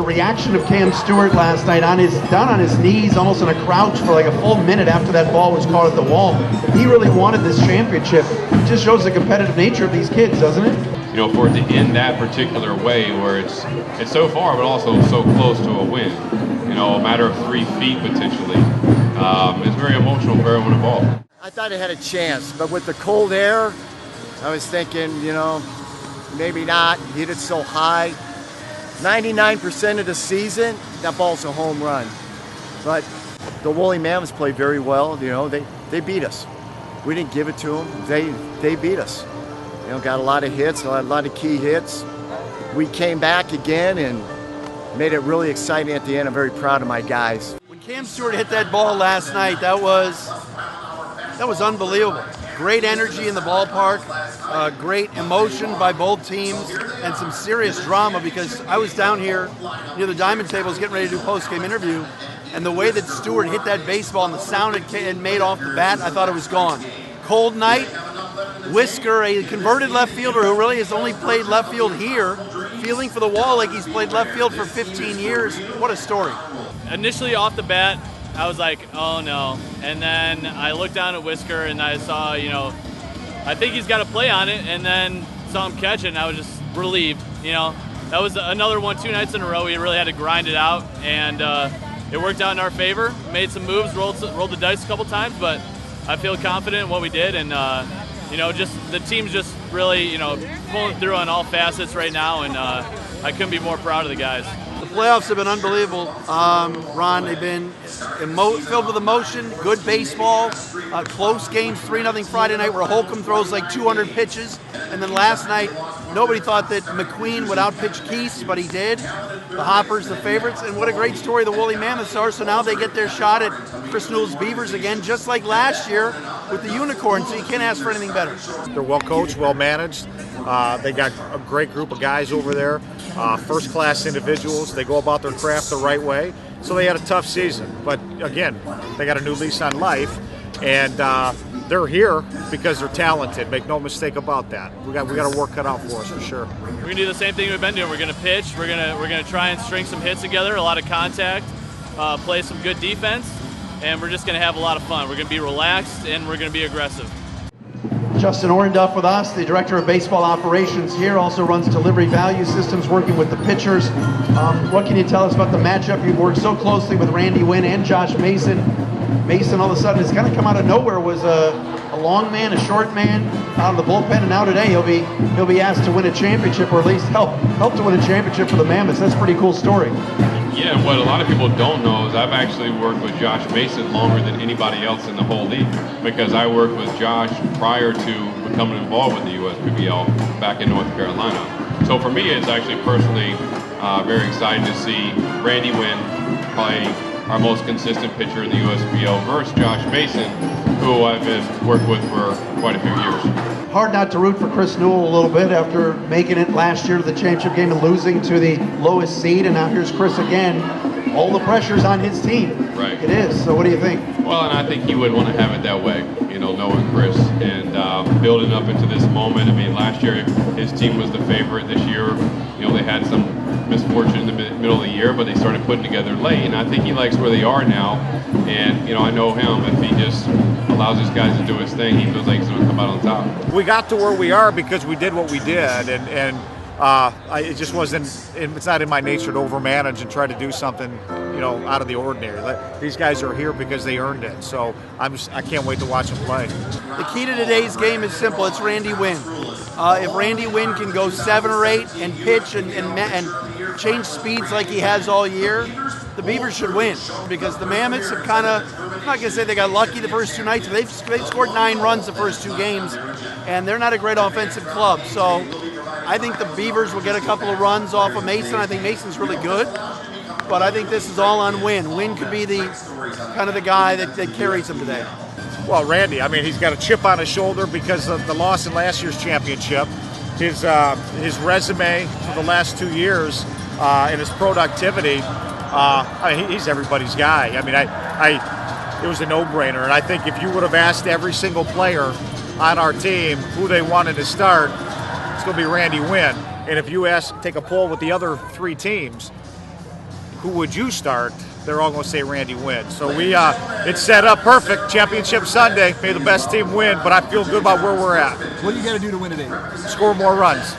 reaction of Cam Stewart last night down on his knees, almost in a crouch for like a full minute after that ball was caught at the wall. He really wanted this championship. It just shows the competitive nature of these kids, doesn't it? You know, for it to end that particular way, where it's so far, but also so close to a win. You know, a matter of 3 feet potentially. It's very emotional for everyone involved. I thought it had a chance, but with the cold air, I was thinking, you know, maybe not. Hit it so high. 99% of the season, that ball's a home run. But the Woolly Mammoths played very well. You know, they beat us. We didn't give it to them. They beat us. You know, got a lot of hits, a lot of key hits. We came back again and made it really exciting at the end. I'm very proud of my guys. When Cam Stewart hit that ball last night, that was unbelievable. Great energy in the ballpark, great emotion by both teams, and some serious drama because I was down here near the diamond tables getting ready to do a post-game interview, and the way that Stewart hit that baseball and the sound it made off the bat, I thought it was gone. Cold night, Whisker, a converted left fielder who really has only played left field here, feeling for the wall like he's played left field for 15 years. What a story. Initially off the bat, I was like, oh no. And then I looked down at Whisker and I saw, you know, I think he's got a play on it, and then saw him catch it, and I was just relieved. You know, that was another one 2 nights in a row. We really had to grind it out, and it worked out in our favor. Made some moves, rolled the dice a couple times, but I feel confident in what we did, and you know, just the team's just really, you know, pulling through on all facets right now, and I couldn't be more proud of the guys. The playoffs have been unbelievable, Ron. They've been filled with emotion, good baseball, close games, 3-0 Friday night where Holcomb throws like 200 pitches. And then last night, nobody thought that McQueen would outpitch Keese, but he did. The Hoppers, the favorites, and what a great story the Woolly Mammoths are. So now they get their shot at Chris Newell's Beavers again, just like last year with the Unicorns, so you can't ask for anything better. They're well coached, well managed. They got a great group of guys over there, first-class individuals. They go about their craft the right way. So they had a tough season, but again, they got a new lease on life, and they're here because they're talented. Make no mistake about that. We got to work cut out for us for sure. We're gonna do the same thing we've been doing. We're gonna pitch. We're gonna try and string some hits together, a lot of contact, play some good defense, and we're just gonna have a lot of fun. We're gonna be relaxed and we're gonna be aggressive. Justin Orenduff with us, the Director of Baseball Operations here, also runs Delivery Value Systems, working with the pitchers. What can you tell us about the matchup? You've worked so closely with Randy Wynn and Josh Mason. Mason all of a sudden has kind of come out of nowhere, was a long man, a short man out of the bullpen, and now today he'll be asked to win a championship, or at least help to win a championship for the Mammoths. That's a pretty cool story. Yeah, what a lot of people don't know is I've actually worked with Josh Mason longer than anybody else in the whole league, because I worked with Josh prior to becoming involved with the USPBL back in North Carolina. So for me, it's actually personally very exciting to see Randy Wynn, probably our most consistent pitcher in the USPBL, versus Josh Mason, who I've worked with for quite a few years. Hard not to root for Chris Newell a little bit after making it last year to the championship game and losing to the lowest seed, and now here's Chris again. All the pressure's on his team. Right. It is. So what do you think? Well, and I think you would want to have it that way, you know, knowing Chris and building up into this moment. I mean, last year his team was the favorite. This year, you know, they had some misfortune in the middle of the year, but they started putting together late, and I think he likes where they are now. And you know, I know him. If he just allows his guys to do his thing, he feels like he's going to come out on top. We got to where we are because we did what we did, and it just wasn't. It's not in my nature to overmanage and try to do something, you know, out of the ordinary. These guys are here because they earned it. So I can't wait to watch them play. The key to today's game is simple. It's Randy Wynn. If Randy Wynn can go 7 or 8 and pitch and change speeds like he has all year, the Beavers should win, because the Mammoths have kind of, I'm not going to say they got lucky the first 2 nights, but they've scored 9 runs the first 2 games, and they're not a great offensive club. So I think the Beavers will get a couple of runs off of Mason. I think Mason's really good, but I think this is all on Wynn. Wynn could be the kind of the guy that carries them today. Well, Randy, I mean, he's got a chip on his shoulder because of the loss in last year's championship. His resume for the last 2 years and his productivity, I mean, he's everybody's guy. I mean, it was a no-brainer, and I think if you would have asked every single player on our team who they wanted to start, it's going to be Randy Wynn. And if you take a poll with the other 3 teams, who would you start? They're all going to say Randy wins. So it's set up perfect. Championship Sunday. May the best team win, but I feel good about where we're at. What do you got to do to win today? Score more runs.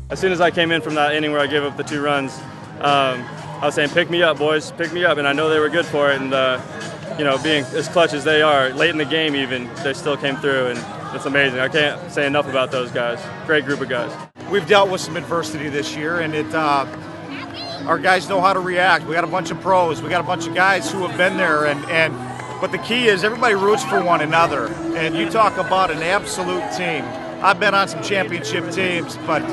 As soon as I came in from that inning where I gave up the 2 runs, I was saying, pick me up, boys, pick me up. And I know they were good for it. And, you know, being as clutch as they are, late in the game even, they still came through. And it's amazing. I can't say enough about those guys. Great group of guys. We've dealt with some adversity this year, and our guys know how to react. We got a bunch of pros. We got a bunch of guys who have been there. But the key is everybody roots for one another. And you talk about an absolute team. I've been on some championship teams, but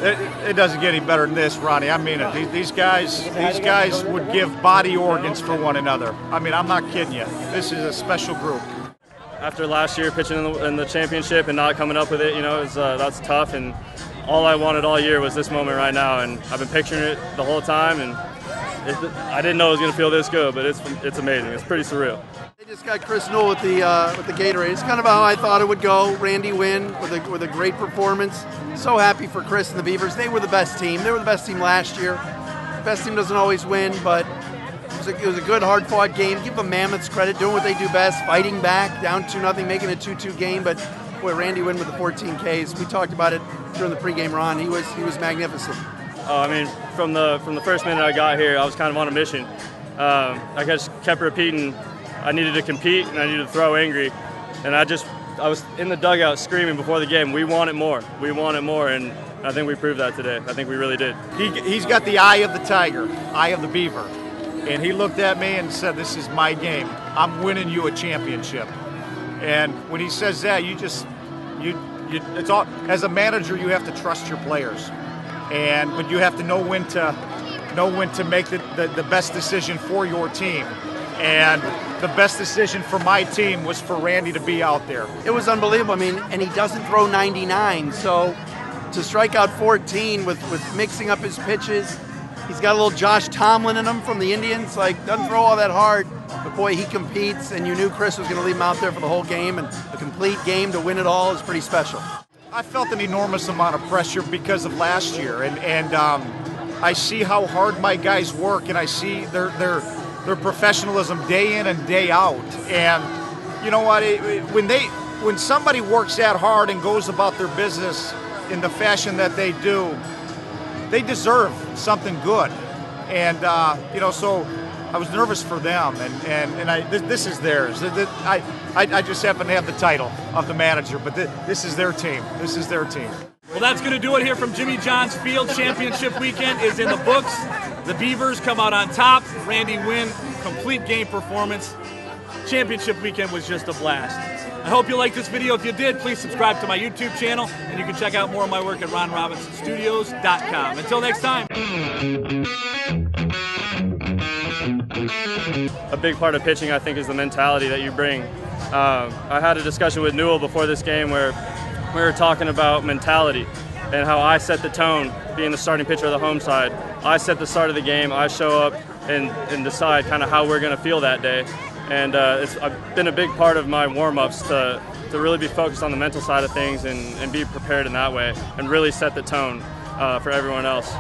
It doesn't get any better than this, Ronnie. I mean it. These guys would give body organs for one another. I mean, I'm not kidding you. This is a special group. After last year pitching in the championship and not coming up with it, that's tough. And all I wanted all year was this moment right now, and I've been picturing it the whole time. And I didn't know it was going to feel this good, but it's amazing. It's pretty surreal. They just got Chris Newell with the Gatorade. It's kind of how I thought it would go. Randy Wynn with a great performance. So happy for Chris and the Beavers. They were the best team. They were the best team last year. The best team doesn't always win, but it was a good, hard-fought game. Give the Mammoths credit, doing what they do best, fighting back, down 2-0, making a 2-2 game. But boy, Randy Wynn with the 14 Ks. We talked about it during the pregame, Ron. He was magnificent. I mean, from the first minute I got here, I was kind of on a mission. I just kept repeating, I needed to compete and I needed to throw angry, and I was in the dugout screaming before the game, we want it more, and I think we proved that today. I think we really did. He's got the eye of the tiger, eye of the beaver, and he looked at me and said, "This is my game. I'm winning you a championship." And when he says that, it's all, as a manager, you have to trust your players, but you have to know when to make the best decision for your team. And the best decision for my team was for Randy to be out there. It was unbelievable. I mean, and he doesn't throw 99, so to strike out 14 with mixing up his pitches, he's got a little Josh Tomlin in him from the Indians. Like, doesn't throw all that hard, but boy, he competes, and you knew Chris was going to leave him out there for the whole game, and a complete game to win it all is pretty special. I felt an enormous amount of pressure because of last year, and I see how hard my guys work, and I see their professionalism day in and day out. And you know what? When somebody works that hard and goes about their business in the fashion that they do, they deserve something good. And so I was nervous for them, and this is theirs. I just happen to have the title of the manager, but this is their team. This is their team. Well, that's going to do it here from Jimmy John's Field. Championship weekend is in the books. The Beavers come out on top. Randy Wynn, complete game performance. Championship weekend was just a blast. I hope you liked this video. If you did, please subscribe to my YouTube channel, and you can check out more of my work at ronrobinsonstudios.com. Until next time. A big part of pitching, I think, is the mentality that you bring. I had a discussion with Newell before this game where we were talking about mentality and how I set the tone, being the starting pitcher of the home side. I set the start of the game. I show up and decide kind of how we're going to feel that day. And I've been a big part of my warm-ups to really be focused on the mental side of things and be prepared in that way and really set the tone for everyone else.